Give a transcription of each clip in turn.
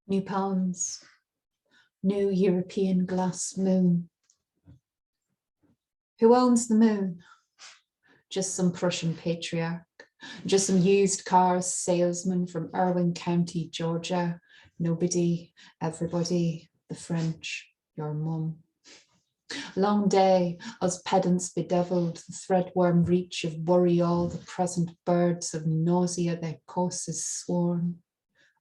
New poems, new European glass moon. Who owns the moon? Just some Prussian patriarch, just some used car salesman from Irwin County, Georgia. Nobody, everybody, the French, your mum. Long day, us pedants bedeviled, the threadworm reach of worry all, the present birds of nausea, their courses sworn.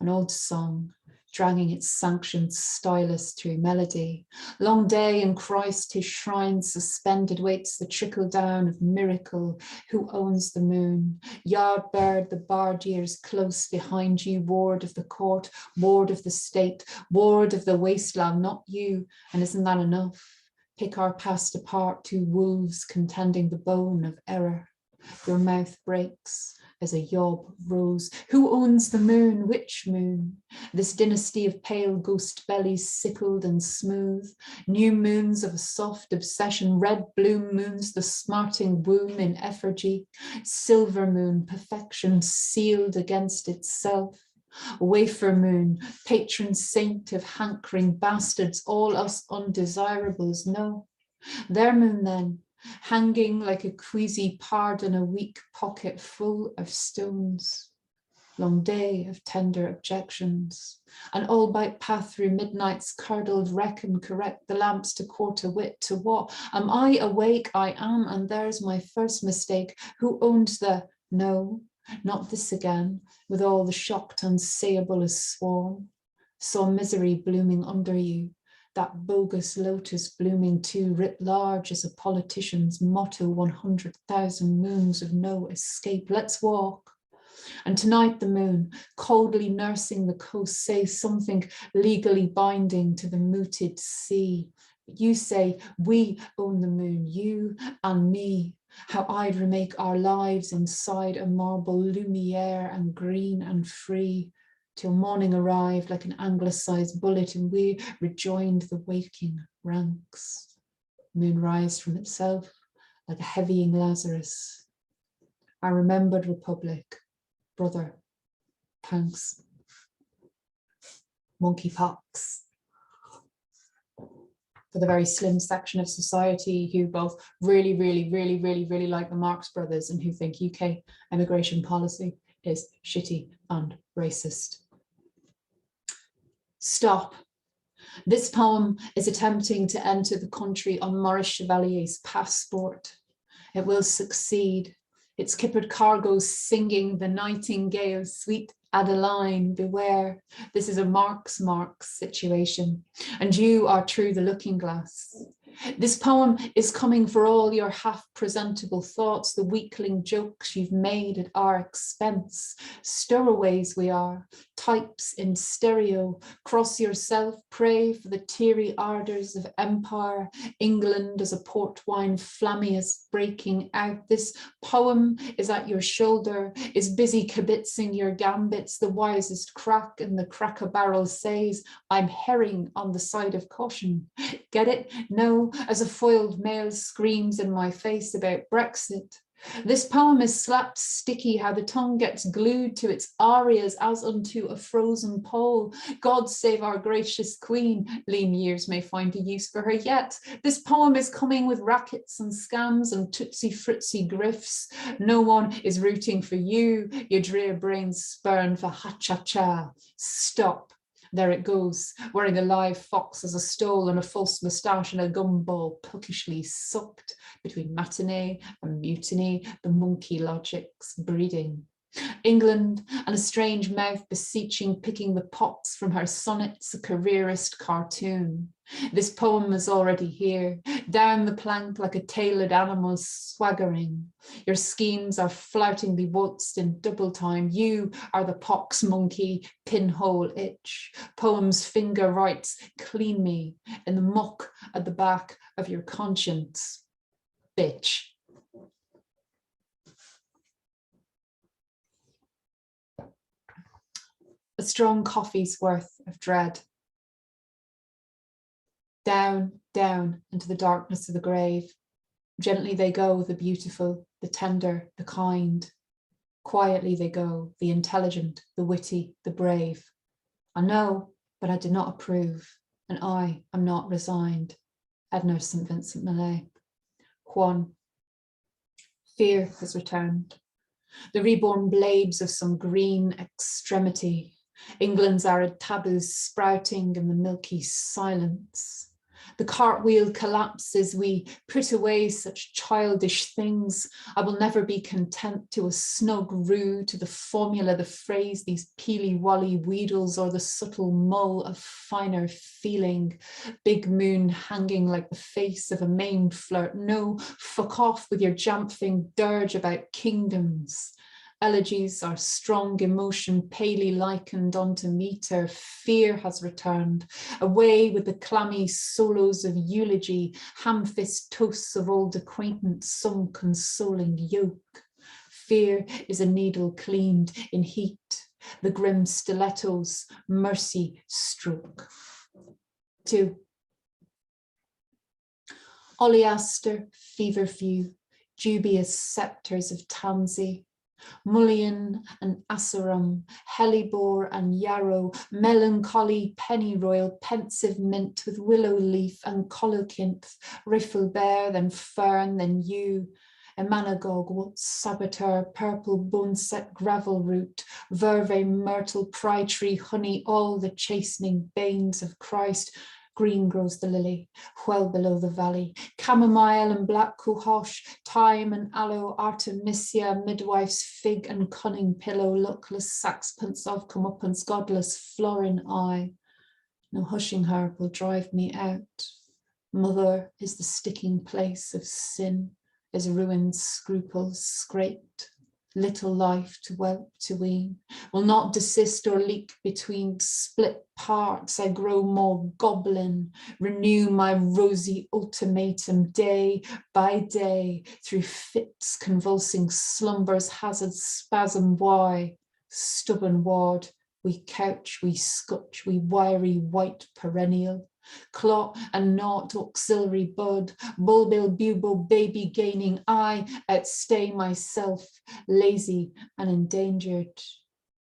An old song, dragging its sanctioned stylus through melody. Long day in Christ, his shrine suspended waits the trickle down of miracle. Who owns the moon? Yard bird, the barred ears close behind you, ward of the court, ward of the state, ward of the wasteland, not you. And isn't that enough? Pick our past apart, two wolves contending the bone of error. Your mouth breaks as a yob rose. Who owns the moon? Which moon? This dynasty of pale ghost bellies, sickled and smooth. New moons of a soft obsession, red bloom moons, the smarting womb in effigy. Silver moon, perfection sealed against itself. Wafer moon, patron saint of hankering bastards, all us undesirables, no. Their moon then, hanging like a queasy pard in a weak pocket full of stones. Long day of tender objections. An all-bite path through midnight's curdled reckon correct the lamps to quarter wit to what? Am I awake? I am, and there's my first mistake. Who owns the no? Not this again, with all the shocked unsayable as swarm. Saw misery blooming under you, that bogus lotus blooming too, writ large as a politician's motto, 100,000 moons of no escape. Let's walk. And tonight the moon, coldly nursing the coast, says something legally binding to the mooted sea. You say, we own the moon, you and me. How I'd remake our lives inside a marble lumiere and green and free, till morning arrived like an anglicized bullet and we rejoined the waking ranks. Moon rise from itself like a heavying Lazarus. I remembered Republic, brother, thanks. Monkeypox. For the very slim section of society who both really like the Marx Brothers and who think UK immigration policy is shitty and racist. Stop. This poem is attempting to enter the country on Maurice Chevalier's passport. It will succeed. Its kippered cargoes singing the nightingale, sweet Adeline, beware. This is a Marx situation, and you are through the looking glass. This poem is coming for all your half-presentable thoughts, the weakling jokes you've made at our expense. Stowaways we are, types in stereo. Cross yourself, pray for the teary ardours of empire. England as a port wine flammiest breaking out. This poem is at your shoulder, is busy kibitzing your gambits. The wisest crack in the crack-a-barrel says, I'm herring on the side of caution. Get it? No, as a foiled male screams in my face about Brexit. This poem is slapped sticky, how the tongue gets glued to its arias as unto a frozen pole. God save our gracious queen. Lean years may find a use for her yet. This poem is coming with rackets and scams and tootsie-fritzy grifts. No one is rooting for you, your drear brains spurn for ha-cha-cha. Stop. There it goes, wearing a live fox as a stole and a false moustache and a gumball puckishly sucked between matinee and mutiny, the monkey logic's breeding. England and a strange mouth beseeching, picking the pots from her sonnets, a careerist cartoon. This poem is already here, down the plank like a tailored animal swaggering. Your schemes are floutingly waltzed in double time. You are the pox monkey, pinhole itch. Poem's finger writes, clean me in the muck at the back of your conscience, bitch. A strong coffee's worth of dread. Down, down into the darkness of the grave. Gently they go, the beautiful, the tender, the kind. Quietly they go, the intelligent, the witty, the brave. I know but I did not approve, and I am not resigned. Edna St. Vincent Millay. Juan. Fear has returned. The reborn blades of some green extremity. England's arid taboos sprouting in the milky silence. The cartwheel collapses, we put away such childish things. I will never be content to a snug rue, to the formula, the phrase, these peely-wally wheedles, or the subtle mull of finer feeling. Big moon hanging like the face of a maimed flirt. No, fuck off with your jamphing dirge about kingdoms. Elegies are strong emotion, palely likened onto meter. Fear has returned, away with the clammy solos of eulogy, ham-fist toasts of old acquaintance, some consoling yoke. Fear is a needle cleaned in heat, the grim stilettos, mercy stroke. 2. Oleaster, feverfew, dubious sceptres of tansy, mullein and asarum, hellebore and yarrow, melancholy pennyroyal, pensive mint with willow leaf and colocinth, riffelbear, then fern, then yew, emanagog, what saboteur, purple boneset gravel root, vervae, myrtle, pride tree, honey, all the chastening banes of Christ. Green grows the lily, well below the valley, chamomile and black cohosh, thyme and aloe, artemisia, midwife's fig and cunning pillow, luckless saxpence of comeuppance, godless florin eye. No hushing her will drive me out. Mother is the sticking place of sin, is ruined scruples scraped. Little life to whelp to wean, will not desist or leak between split parts. I grow more goblin, renew my rosy ultimatum day by day, through fits, convulsing slumbers, hazard, spasm. Why? Stubborn ward, we couch, we scutch, we wiry white perennial. Claw and knot, auxiliary bud, bulbil, bubo, baby gaining, I outstay myself, lazy and endangered.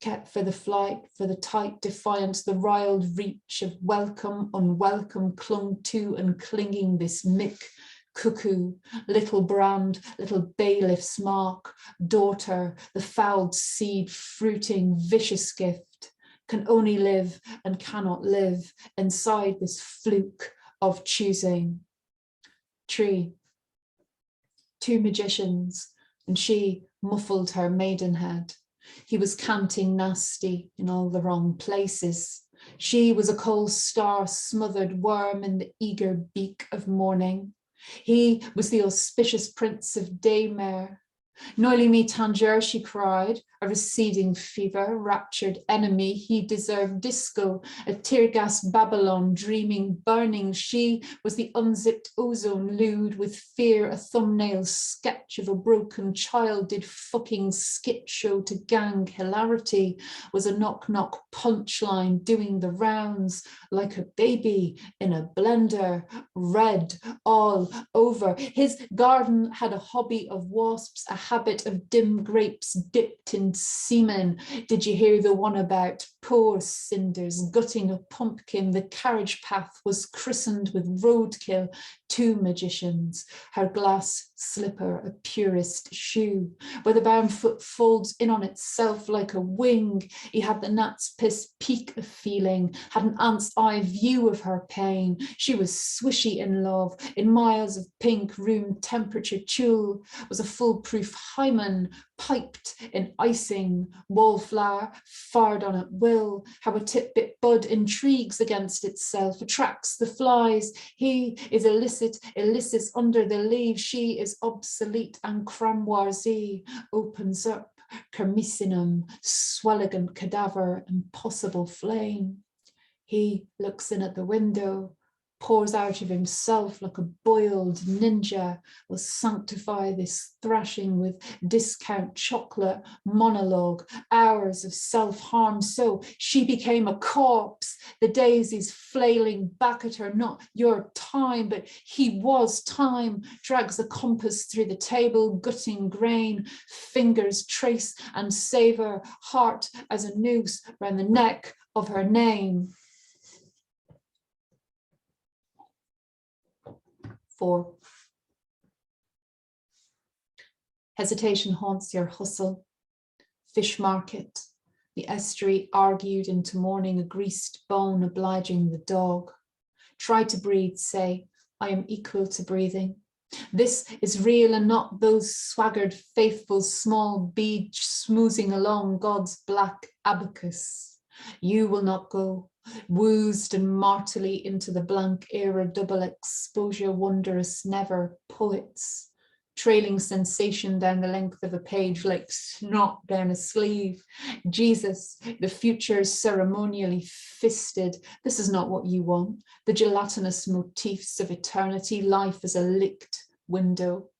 Kept for the flight, for the tight defiance, the riled reach of welcome, unwelcome, clung to and clinging this mick, cuckoo, little brand, little bailiff's mark, daughter, the fouled seed, fruiting, vicious gift. Can only live and cannot live inside this fluke of choosing. 3. 2 magicians, and she muffled her maidenhead. He was canting nasty in all the wrong places. She was a coal star smothered worm in the eager beak of morning. He was the auspicious prince of daymare. Noily me tanger, she cried, a receding fever, raptured enemy. He deserved disco, a tear gas Babylon, dreaming, burning. She was the unzipped ozone lewd with fear, a thumbnail sketch of a broken child did fucking skit show to gang hilarity, was a knock-knock punchline doing the rounds like a baby in a blender, red all over. His garden had a hobby of wasps, a habit of dim grapes dipped in semen. Did you hear the one about poor cinders gutting a pumpkin? The carriage path was christened with roadkill. 2 magicians, her glass slipper a purest shoe, where the bound foot folds in on itself like a wing. He had the gnat's piss peak of feeling, had an ant's eye view of her pain. She was swishy in love, in miles of pink room temperature tulle, was a foolproof hymen, piped in icing, wallflower, fired on at will. How a titbit bud intrigues against itself, attracts the flies. He is illicit under the leaves. She is obsolete and cramoisy, opens up, kermisinum, swelligant cadaver, impossible flame. He looks in at the window, pours out of himself like a boiled ninja, will sanctify this thrashing with discount chocolate monologue, hours of self-harm. So she became a corpse, the daisies flailing back at her, not your time, but he was time, drags the compass through the table, gutting grain, fingers trace and savor, heart as a noose round the neck of her name. 4. Hesitation haunts your hustle. Fish market. The estuary argued into morning, a greased bone obliging the dog. Try to breathe, say, I am equal to breathing. This is real and not those swaggered, faithful, small beads smoothing along God's black abacus. You will not go, woozed and martily into the blank era, double exposure, wondrous, never poets. Trailing sensation down the length of a page like snot down a sleeve. Jesus, the future ceremonially fisted. This is not what you want. The gelatinous motifs of eternity, life as a licked window.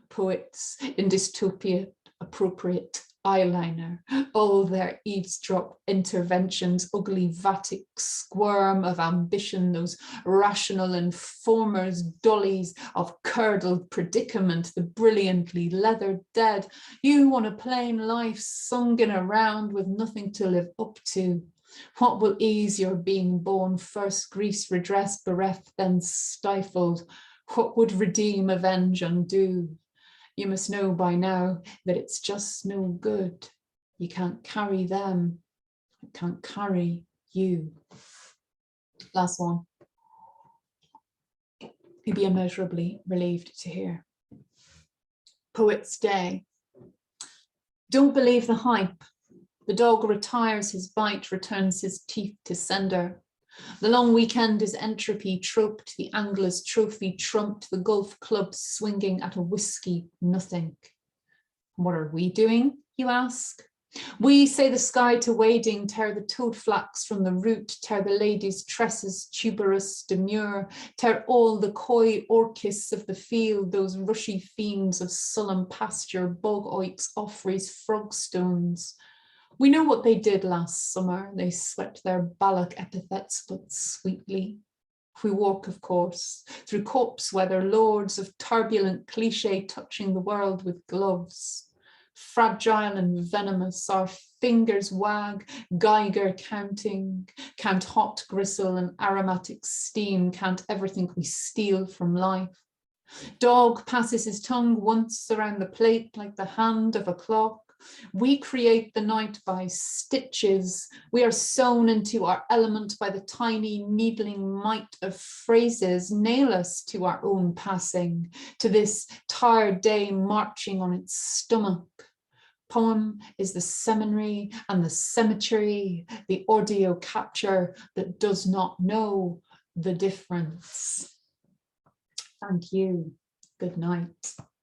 Poets in dystopia, appropriate eyeliner, all their eavesdrop interventions, ugly vatic squirm of ambition, those rational informers, dollies of curdled predicament, the brilliantly leathered dead. You want a plain life sunken around with nothing to live up to. What will ease your being born? First grease, redress, bereft, then stifled. What would redeem, avenge, undo? You must know by now that it's just no good. You can't carry them. It can't carry you. Last one. You'd be immeasurably relieved to hear. Poet's Day. Don't believe the hype. The dog retires his bite, returns his teeth to sender. The long weekend is entropy troped, the angler's trophy trumped, the golf club swinging at a whiskey nothing. What are we doing, you ask? We say the sky to wading, tear the toad flax from the root, tear the lady's tresses, tuberous, demure, tear all the coy orchis of the field, those rushy fiends of sullen pasture, bog oiks, offreys, frogstones. We know what they did last summer. They swept their Balak epithets, but sweetly. We walk, of course, through corpse weather, lords of turbulent cliche touching the world with gloves. Fragile and venomous, our fingers wag, Geiger counting, count hot gristle and aromatic steam, count everything we steal from life. Dog passes his tongue once around the plate like the hand of a clock. We create the night by stitches. We are sewn into our element by the tiny needling might of phrases. Nail us to our own passing, to this tired day marching on its stomach. Poem is the seminary and the cemetery, the audio capture that does not know the difference. Thank you. Good night.